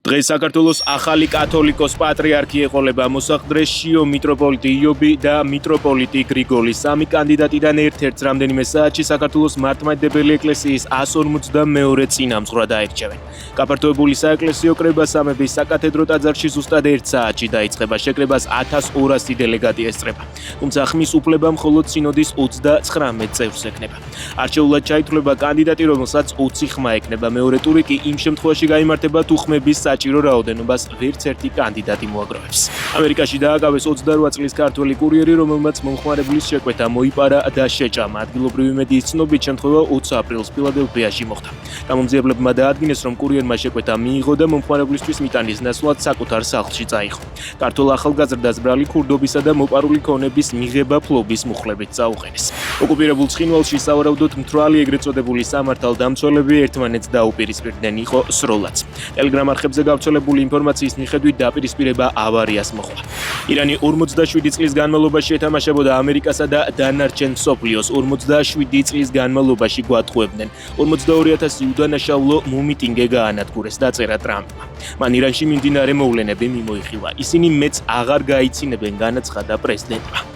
დღეს საქართველოს ახალი კათოლიკოს პატრიარქი ეყოლება მოსახლდრე შიო მიტროპოლიტი იობი და მიტროპოლიტი გრიგოლი. სამი კანდიდატიდან ერთ-ერთს რამდენიმე საათში საქართველოს მართლმადიდებელი ეკლესიის 152-მე წინამძღვრად აირჩევენ. გაფართოებული საეკლესიო კრება-სამების საკათედრო ტაძარში ზუსტად 1 საათში დაიწყება. შეკრებას 1200 დელეგატი ესწრება. თუმცა ხმის უფლება მხოლოდ სინოდის 39 წევრს ექნება. არჩეულად ჩაითვლება კანდიდატი, რომელსაც 20 ხმა ექნება. მეორე ტური კი იმ შემთხვევაში გაიმართება, თუ ხმების საჭირო რაოდენობას ვერც ერთი კანდიდატი მოაგროვებს. ამერიკაში დააკავეს 28 წლის ქართველი კურიერი, რომელმაც მომხმარებლის შეკვეთა მოიპარა და შეჭამა. ადგილობრივი მედიის ცნობით, შემთხვევა 20 აპრილს ფილადელფიაში მოხდა. გამომძიებლებმა დაადგინეს, რომ კურიერმა შეკვეთა მიიღო და მომხმარებლისთვის მიტანის ნაცვლად საკუთარ სახლში წაიღო. ქართველ ახალგაზრდას ბრალი ქურდობისა და მოპარული ქონების მიღება ფლობის მუხლებით წაუყენეს. ოკუპირებულ ცხინვალში სავარაუდოდ მთვრალი ეგრეთ წოდებული სამართალდამცველები ერთმანეთს დაუპირისპირდნენ, იყო სროლაც. ტელეგრამ არხებზე გავრცელებული ინფორმაციის მიხედვით დაპირისპირება ავარიას მოჰყვა. ირანი 47 წლის განმავლობაში ეთამაშებოდა ამერიკასა და დანარჩენ მსოფლიოს 47 წლის განმავლობაში გვატყუებდნენ. 42000 უდანაშაულო მომიტინგე გაანადგურეს, დაწერა ტრამპმა. მან ირანში მიმდინარე მოვლენები მიმოიხილა. ისინი მეც აღარ გაიცინებენ, განაცხადა პრეზიდენტმა.